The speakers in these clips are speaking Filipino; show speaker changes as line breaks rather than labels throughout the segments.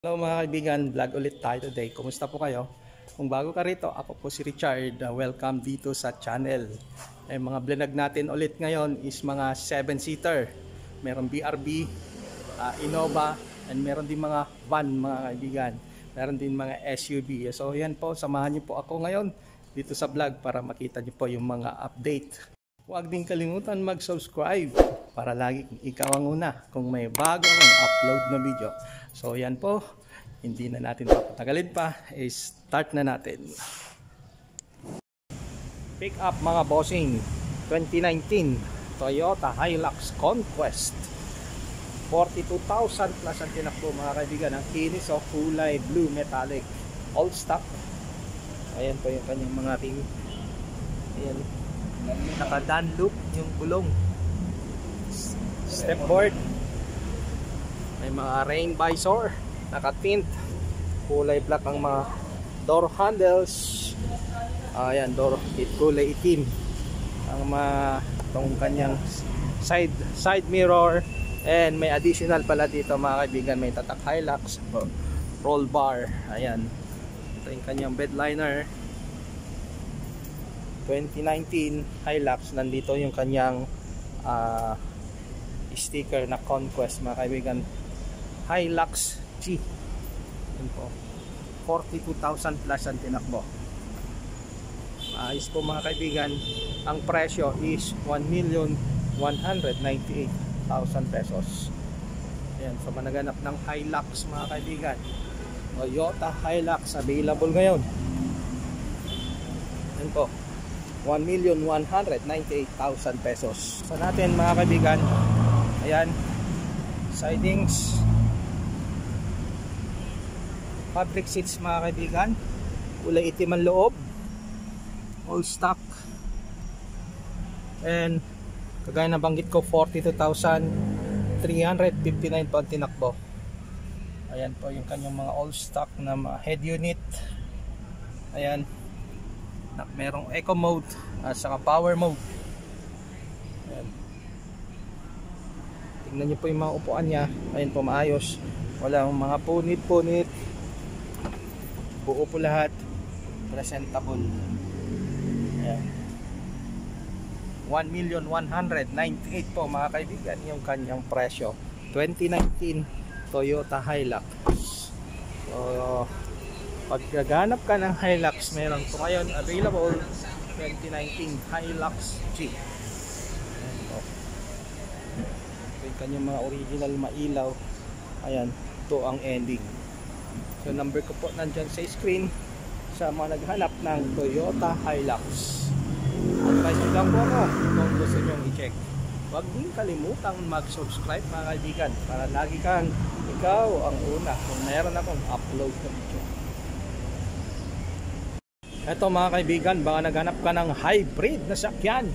Hello mga kaibigan, vlog ulit tayo today. Kumusta po kayo? Kung bago ka rito, ako po si Richard. Welcome dito sa channel. Mga vlog natin ulit ngayon is mga 7-seater. Meron BRB, Innova, and meron din mga van mga kaibigan. Meron din mga SUV. So yan po, samahan niyo po ako ngayon dito sa vlog para makita niyo po yung mga update. Huwag din kalimutan mag-subscribe para lagi ikaw ang una kung may bago akong upload na video. So yan po, hindi na natin papatagalin pa, start na natin. Pick up mga bossing, 2019 Toyota Hilux Conquest. 42,000 plus ang tinakbo mga kaibigan. Ang kinis o kulay blue metallic, all stock. Ayan po yung kanyang mga ring. Ayan, naka-Dunlop yung gulong, stepboard, may mga rain visor, naka-tint, kulay black ang mga door handles. Ayan, door kulay itim ang mga itong kanyang side mirror, and may additional pala dito mga kaibigan, may tatak Hilux roll bar. Ayan, ito yung kanyang bed liner 2019 Hilux. Nandito yung kanyang sticker na Conquest mga kaibigan, Hilux G. Yun po, 42,000 plus ang tinakbo. Ayos po mga kaibigan. Ang presyo is 1,198,000 pesos. Ayan, so managanap ng Hilux mga kaibigan, Toyota Hilux available ngayon. Yan po, 1,198,000 pesos. So natin mga kaibigan, ayan, sidings, fabric seats mga kaibigan, kulay itim ang loob, all stock, and kagaya na banggit ko, 42,359 po ang tinakbo. Ayan po yung kanyang mga all stock na head unit. Ayan, merong eco mode at saka power mode. Ayan. Tingnan nyo po yung mga upuan nya. Ayan po, maayos, walang mga punit-punit, buo po lahat, presentable. Ayan, 1,198,000 po mga kaibigan yung kanyang presyo. 2019 Toyota Hilux. So pag gaganap ka ng Hilux, meron po ngayon available 2019 Hilux G. Ayan po, yung kanyang mga original mailaw. Ayan, ito ang ending. So number ko po nandyan sa screen sa mga naghanap ng Toyota Hilux. Advice lang po ako kung gusto nyo i-check. Huwag din kalimutang mag-subscribe mga kaibigan para lagi kang ikaw ang una kung meron akong upload na video. Ito mga kaibigan, baka naghanap ka ng hybrid na sakyan.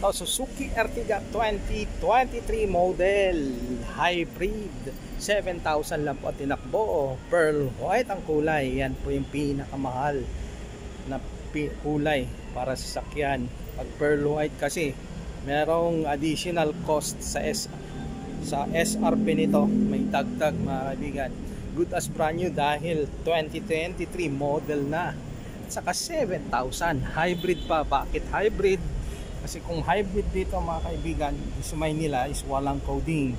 Ito, Suzuki Ertiga 2023 model hybrid, 7,000 lang po tinakbo. Pearl white ang kulay. Yan po yung pinakamahal na kulay para sa sakyan. Pag pearl white kasi merong additional cost sa SRP nito, may dagdag mga kaibigan. Good as brand new dahil 2023 model na. Saka 7,000 hybrid pa. Bakit hybrid? Kasi kung hybrid dito mga kaibigan, isumay nila is walang coding.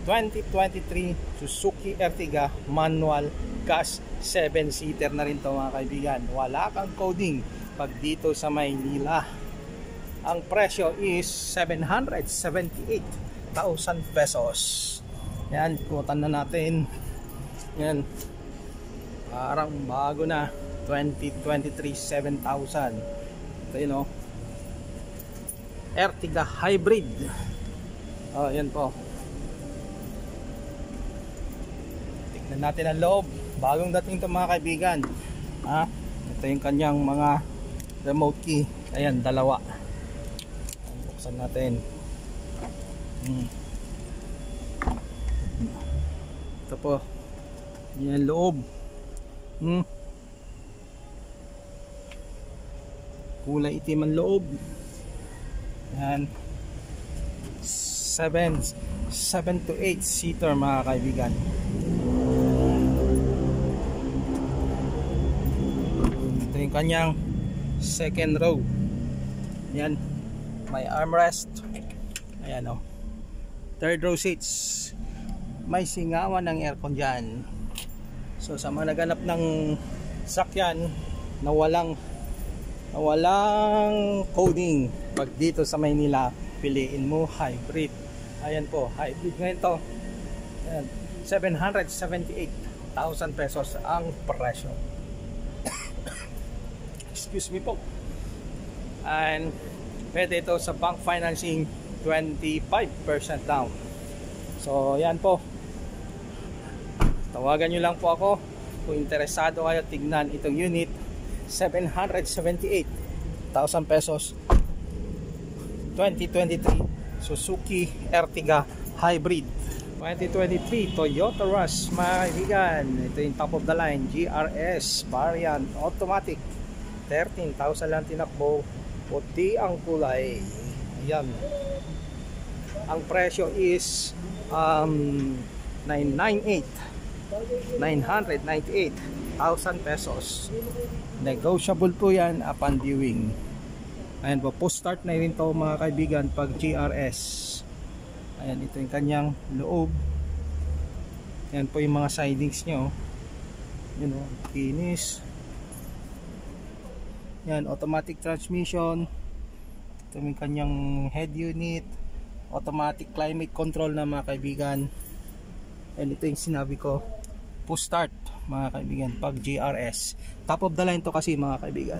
2023 Suzuki Ertiga manual gas 7-seater na rin to mga kaibigan. Wala kang coding pag dito sa Maynila. Ang presyo is 778,000 pesos. Yan, kutan na natin. Yan, parang bago na. 2023 7,000. Ito yun o, Ertiga hybrid. Yan po. Tignan natin ang loob. Bagong dating ito mga kaibigan. Ito yung kanyang mga remote key. Ayan, dalawa. Buksan natin. Ito po, yan loob. Kulay itim ang loob. Yan, 7 to 8 seater mga kaibigan. yung kanyang second row. Yan, may armrest. Ayan o, third row seats. May singawan ng aircon dyan. So sa mga naghanap ng sakyan na walang coding, pag dito sa Maynila, piliin mo hybrid. Ayan po, hybrid ngayon to. Ayan, 778,000 pesos ang presyo. Excuse me po. And pwede ito sa bank financing, 25% down. So yan po, tawagan nyo lang po ako kung interesado kayo tignan itong unit. 778,000 pesos, 2023 Suzuki Ertiga Hybrid. 2023 Toyota Rush, mga kaibigan. Ito yung top of the line GRS variant automatic. 13,000 lang tinakbo, puti ang kulay. Ayan, ang presyo is 998,000 pesos. Negotiable po yan upon viewing. Ayan po, post start na rin to mga kaibigan pag GRS. Ayan, ito yung kanyang loob. Ayan po yung mga sidings nyo. Yun o, kinis. Yan, automatic transmission. Ito yung kanyang head unit, automatic climate control na mga kaibigan. And ito yung sinabi ko, push start mga kaibigan pag GRS. Top of the line to kasi mga kaibigan.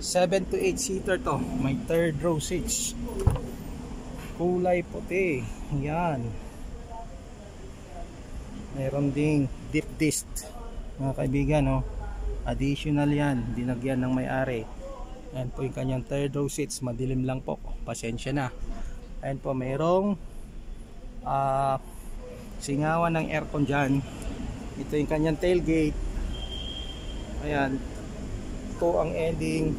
7 to 8 seater to. May third row seats. Kulay puti. Yan. Meron ding deep disc mga kaibigan, no? Additional yan, dinagyan ng may-ari. Ayan po yung kanyang third row seats. Madilim lang po, pasensya na. Ayan po, mayroong singawan ng aircon dyan. Ito yung kanyang tailgate. Ayan, ito ang ending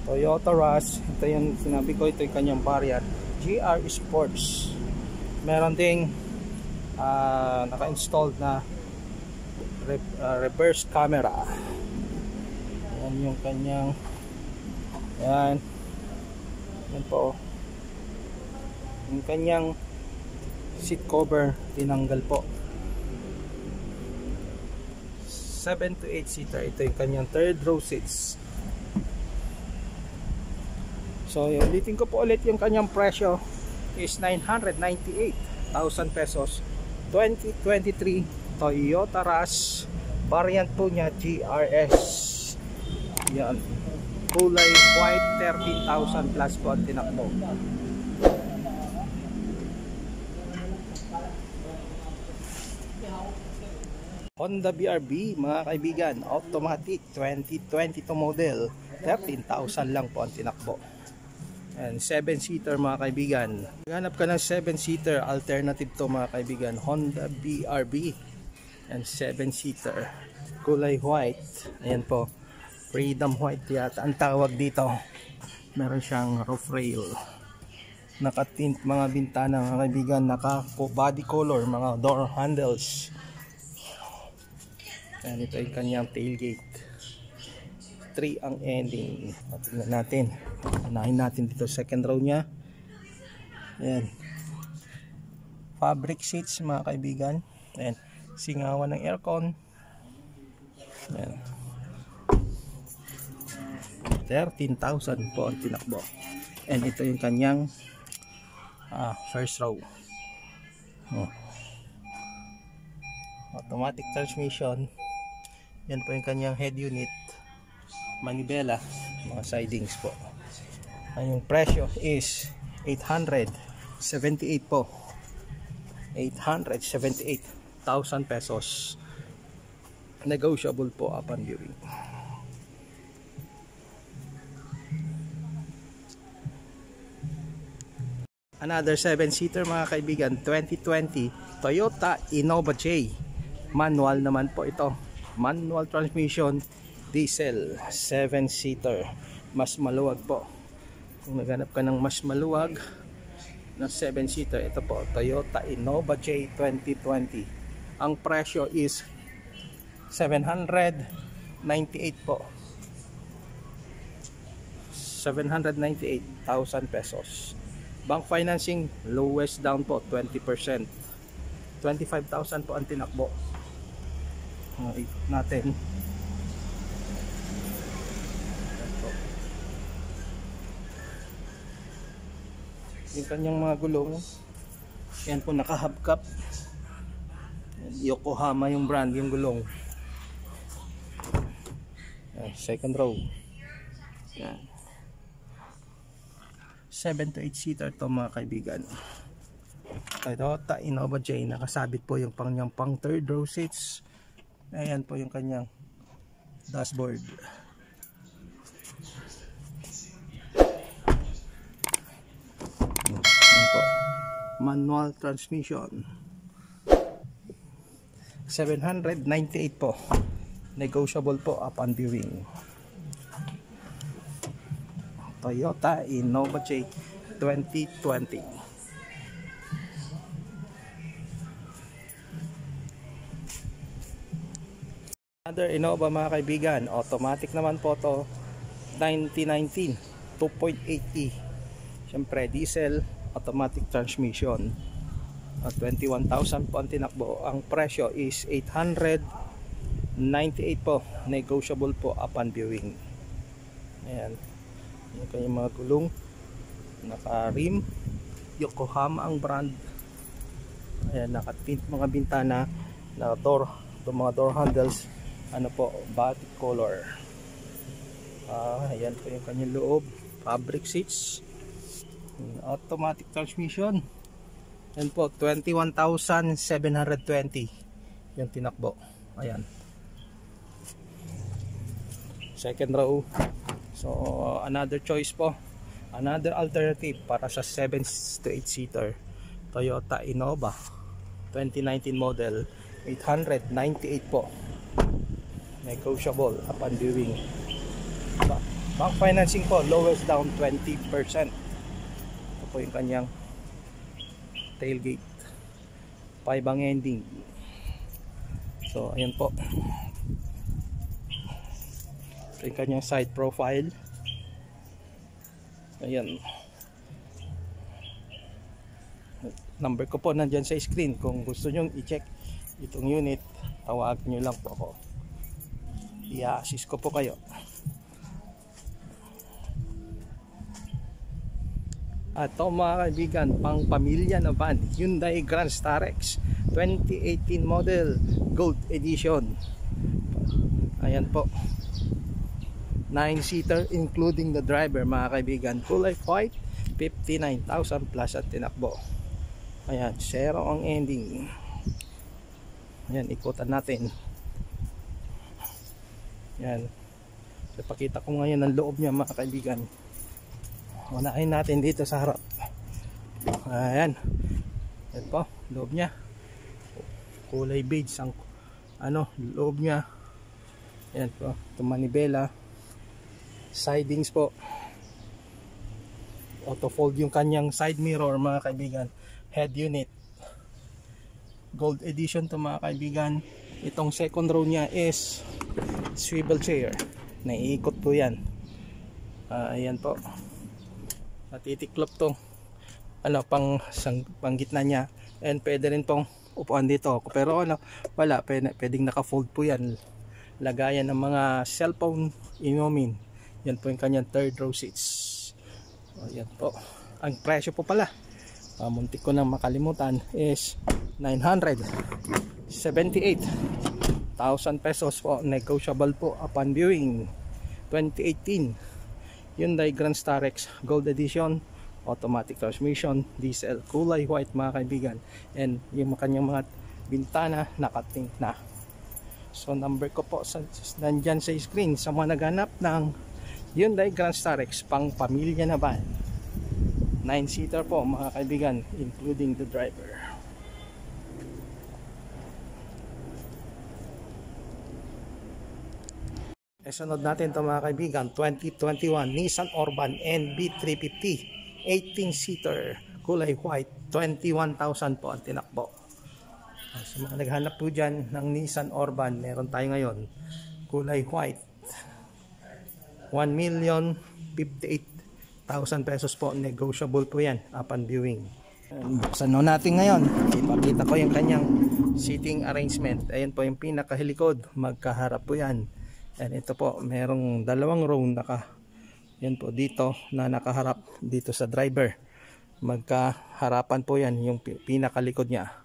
Toyota Rush. Ito yung sinabi ko, ito yung kanyang variant GR Sports. Meron ding naka-installed na reverse camera. Ayan yung kanyang, ayan, yan po yung kanyang seat cover, tinanggal po. 7 to 8 seater. Ito yung kanyang third row seats. So ulitin ko po ulit, yung kanyang presyo is 998,000 pesos. 2023 Toyota Rush, variant po niya GRS. Yan, kulay white, 13,000 plus po ang tinakbo. Honda BRV mga kaibigan, automatic, 2022 model, 13,000 lang po ang tinakbo. And 7-seater mga kaibigan. Hanap ka ng 7-seater alternative to mga kaibigan, Honda BRV. And 7-seater, kulay white. Ayan po, Freedom White yata ang tawag dito. Meron siyang roof rail, naka-tint mga bintana mga kaibigan, naka body color mga door handles. And ito yung kanyang tailgate. 3 ang ending. Tingnan natin. Unahin natin dito second row niya. Ayan, fabric seats mga kaibigan. Ayan, singawan ng aircon. Ayan, 13,000 po ang tinakbo. And ito yung kanyang first row. Automatic transmission. Yan po yung kanyang head unit, manibela, mga sidings po. Ang yung presyo is 878 po. 878,000 pesos. Negotiable po upon viewing. Another 7-seater mga kaibigan, 2020 Toyota Innova J. Manual naman po ito. Manual transmission, diesel, 7-seater. Mas maluwag po. Kung naghanap ka ng mas maluwag na 7-seater, ito po, Toyota Innova J 2020. Ang presyo is 798 po. 798,000 pesos. Bank financing, lowest down po 20%. 25,000 po ang tinakbo. Ikot natin. Yung kanyang mga gulong, yan po naka-hubcap. Yokohama yung brand, yung gulong. Second row. Yan. 7 to 8 seater to mga kaibigan. Toyota Innova J, nakasabit po yung pang third row seats. Ayan po yung kanyang dashboard. Ayan po. Manual transmission. 798 po. Negotiable po upon viewing. Toyota Innova J 2020. Another Innova mga kaibigan, automatic naman po to, 2019 2.8e. Siyempre diesel, automatic transmission. 21,000 po ang tinakbo. Ang presyo is 898 po, negotiable po upon viewing. Ayan, yung kanyang mga gulong, naka-rim, Yokohama ang brand. Ayan, naka-tint mga bintana, na door, mga door handles, ano po, batik color. Ayan po yung kanyang loob, fabric seats, automatic transmission. Ayan po, 21,720 yung tinakbo. Ayan, second row. So another choice po, another alternative para sa 7 to 8 seater Toyota Innova 2019 model, 898 po, negotiable upon viewing. Bank financing po, lowest down 20%. Ito po yung kanyang tailgate, 5 ang ending. So ayan po, ito yung kanyang side profile. Ayan, number ko po nandyan sa screen. Kung gusto nyo i-check itong unit, tawag nyo lang po ako, i-assist ko po kayo. At ito mga kaibigan, pang pamilya na van, Hyundai Grand Starex 2018 model, Gold Edition. Ayan po, 9-seater including the driver mga kaibigan, kulay white, 59,000 plus at tinakbo. Ayan, zero ang ending. Ayan, ikutan natin. Ayan, so, pakita ko ngayon ang loob niya mga kaibigan. Unahin natin dito sa harap. Ayan, ayan po, loob niya, kulay beige ang loob niya. Ayan po, itong manibela, sidings po, auto fold yung kanyang side mirror mga kaibigan, head unit, Gold Edition to mga kaibigan. Itong second row niya is swivel chair, naiikot po yan. Ayan po, natitiklop to pang gitna niya, and pwede rin pong upuan dito, pero wala, pwedeng naka fold po yan, lagayan ng mga cellphone, inumin. Yan po yung kanyang third row seats. Ayan po, ang presyo po pala, muntik ko nang makalimutan, is 978,000 pesos po, negotiable po upon viewing. 2018 Hyundai Grand Starex Gold Edition, automatic transmission, diesel, kulay white mga kaibigan, and yung kanyang mga bintana nakatint na. So number ko po nandyan sa screen sa mga naghanap ng Hyundai Grand Starex pang pamilya na van, 9-seater po mga kaibigan, including the driver. Sunod natin ito mga kaibigan, 2021 Nissan Orban NB350 18-seater, kulay white, 21,000 po ang tinakbo. Sa mga naghanap po dyan ng Nissan Orban, meron tayo ngayon kulay white, 1,058,000 pesos po, negotiable po yan upon viewing. Buksan na natin ngayon, ipakita ko yung kanyang seating arrangement. Ayan po yung pinakahilikod, magkaharap po yan. And ito po, merong dalawang row yan po dito na nakaharap dito sa driver. Magkaharapan po yan yung pinakalikod niya.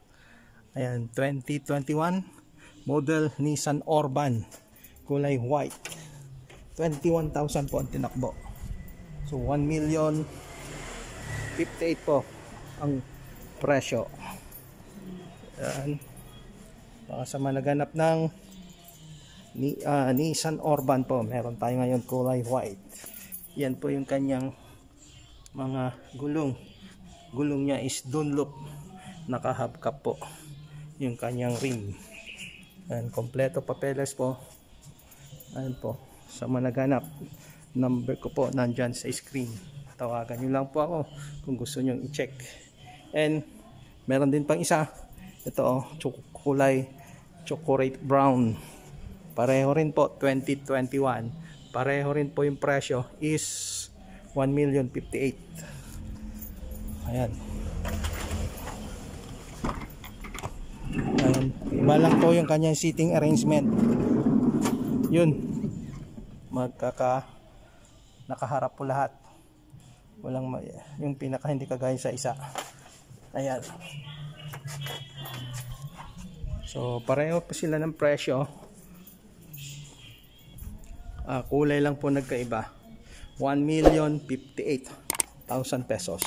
Ayan, 2021 model Nissan Urban, kulay white. 21,000 po ang tinakbo. So 1,058,000 po ang presyo. Ayan. Baka sa managanap ng Nissan Urban po, meron tayo ngayon kulay white. Yan po yung kanyang mga gulong niya is Dunlop, naka-hubcap po yung kanyang rim. Ayan, kompleto papeles po. Ayan po, sa managanap, number ko po nandyan sa screen, tawagan nyo lang po ako kung gusto nyo i-check. And meron din pang isa, ito kulay chocolate brown, pareho rin po 2021, pareho rin po yung presyo is 1,058,000. ayan, iba lang po yung kanyang seating arrangement. Yun, nakaharap po lahat, walang yung pinaka hindi kagaya sa isa. Ayan, so pareho po sila ng presyo, kulay lang po nagkaiba. 1,058,000 pesos.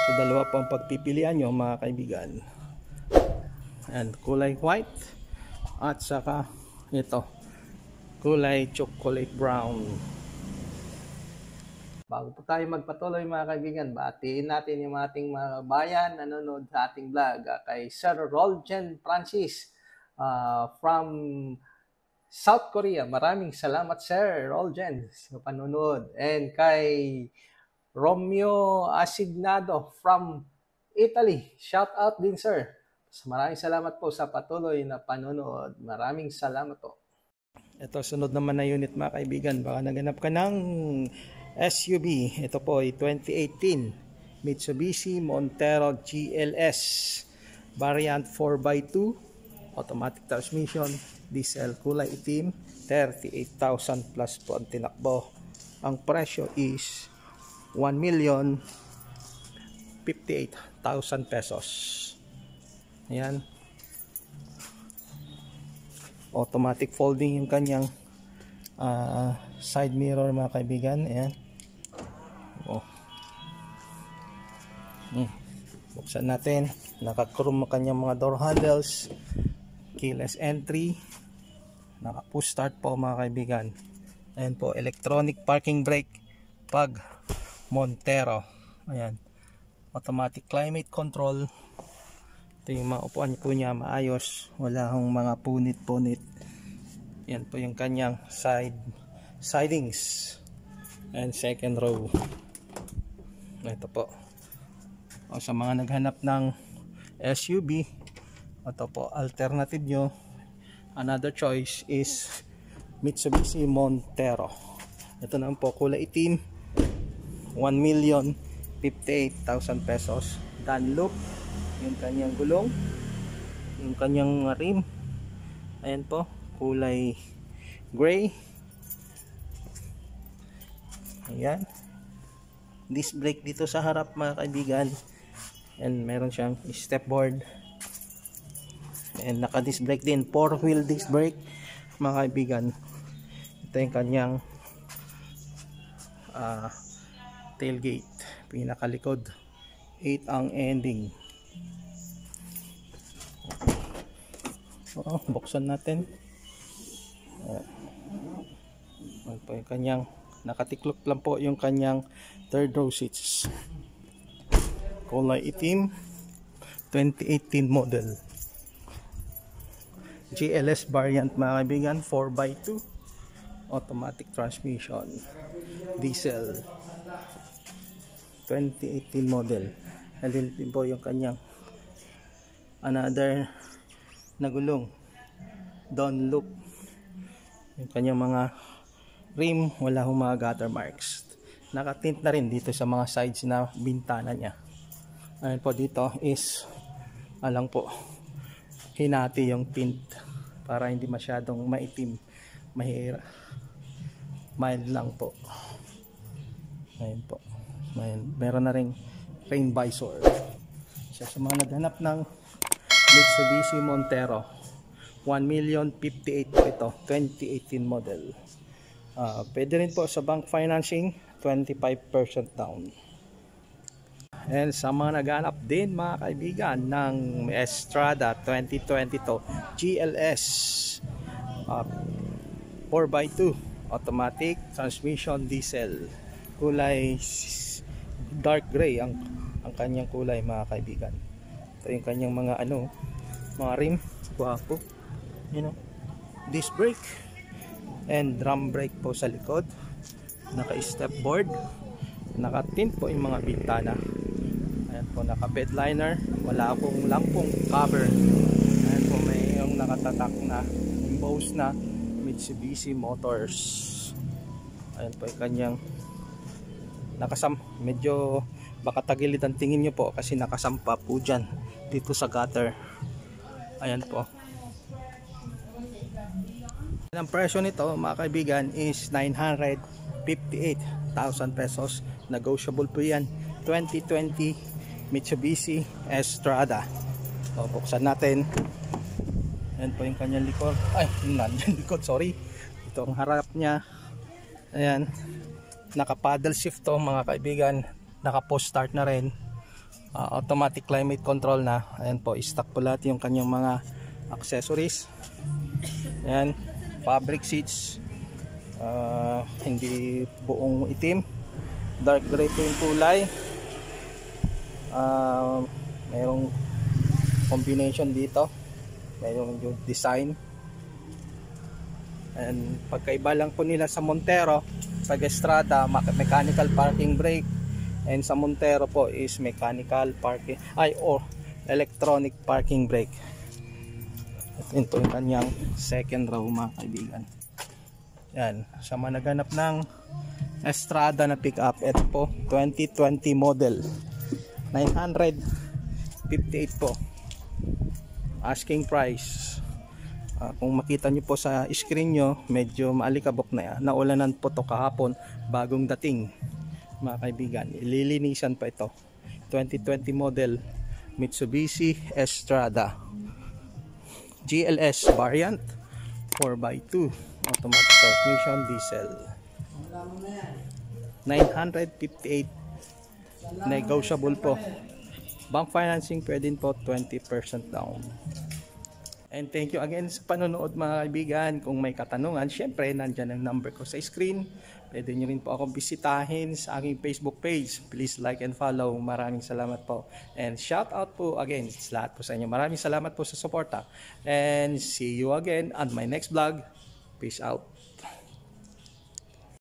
So dalawa po ang pagpipilian nyo mga kaibigan. Ayan, kulay white at saka ito, kulay chocolate brown. Bago po tayo magpatuloy mga kaibigan, batiin natin yung ating mga bayan nanonood sa ating vlog. Kay Sir Roljen Francis from South Korea. Maraming salamat Sir Roljen sa panonood. And kay Romeo Asignado from Italy. Shout out din sir. Maraming salamat po sa patuloy na panonood. Maraming salamat po. Ito, sunod naman na unit mga kaibigan. Baka naganap ka ng SUV. Ito po ay 2018 Mitsubishi Montero GLS variant 4x2, automatic transmission, diesel, kulay itim. 38,000 plus po ang tinakbo. Ang presyo is 1,058,000 pesos. Ayan, automatic folding yung kanyang side mirror mga kaibigan. Ayan, buksan natin. Naka-chrome ang kanyang mga door handles, keyless entry, naka-push start po mga kaibigan. Ayan po, electronic parking brake pag Montero. Ayan, automatic climate control. Ito yung mga upuan po niya, maayos, wala hong mga punit-punit. Yan po yung kanyang sidings and second row. Ito po, sa mga naghanap ng SUV, ito po alternative nyo. Another choice is Mitsubishi Montero. Ito naman po, kulay itim, 1,058,000 pesos. Dunlop yung kanyang gulong, yung kanyang rim. Ayan po, kulay gray. Ayan, disc brake dito sa harap mga kaibigan, and meron siyang step board, and naka disc brake din, 4-wheel disc brake mga kaibigan. Ito yung kanyang tailgate, pinakalikod, 8 ang ending. Buksan natin. Po yung kanyang nakatiklop lang po yung kanyang third row seats, kulay itim, 2018 model GLS variant mga kaibigan, 4x2, automatic transmission, diesel, 2018 model. Nalilipin po yung kanyang another na gulong, Dunlop. Yung kanyang mga rim, wala hong mga gutter marks. Nakatint na rin dito sa mga sides na bintana niya. Ayun po, dito is alang po, hinati yung tint para hindi masyadong maitim, mahira, mild lang po. Ayun po, meron na ring rain visor. Sa mga naghanap ng Mitsubishi Montero, 1,058,000 po ito, 2018 model. Pwede rin po sa bank financing, 25% down. And sa mga naghanap din mga kaibigan ng Estrada 2022 GLS 4x2 automatic transmission diesel, kulay dark gray ang kanyang kulay mga kaibigan. Ito yung kanyang mga mga rim, guwapo, disc brake and drum brake po sa likod, naka step board, naka tint po yung mga bintana. Ayan po, naka bed liner, wala akong lampong cover. Ayan po, may yung nakatatak na embossed na Mitsubishi Motors. Ayan po yung kanyang medyo baka tagilid ang tingin nyo po kasi nakasampa po dyan dito sa gutter. Ayan po. Ang presyo nito mga kaibigan is 958,000 pesos. Negotiable po yan. 2020 Mitsubishi Estrada. So, buksan natin. Ayan po yung kanyang likod. Ay, nandiyan likod, sorry. Ito ang harap niya. Ayan. Naka paddle shift to mga kaibigan. Naka post start na rin. Automatic climate control na. Ayan po, stock po lahat yung kanyang mga accessories. Ayan. Fabric seats. Hindi buong itim. Dark gray po yung kulay. Mayroong combination dito. Mayroong yung design. And pagkaiba lang po nila sa Montero, pag Estrada mechanical parking brake, and sa Montero po is mechanical parking or electronic parking brake. Ito yung kanyang second row mga kaibigan. Yan, sa mga naghanap ng Estrada na pick up, ito po 2020 model, 958 po asking price. Kung makita nyo po sa screen nyo, medyo maalikabok na naulanan po to kahapon, bagong dating mga kaibigan. Ililinisan pa ito. 2020 model Mitsubishi Estrada GLS variant 4x2 automatic transmission diesel. 958, negotiable po. Bank financing pwede po 20% down. And thank you again sa panonood mga kaibigan. Kung may katanungan, syempre nandyan ang number ko sa screen. Pwede nyo rin po akong bisitahin sa aking Facebook page. Please like and follow. Maraming salamat po. And shout out po again sa lahat po sa inyo. Maraming salamat po sa suporta. And see you again on my next vlog. Peace out.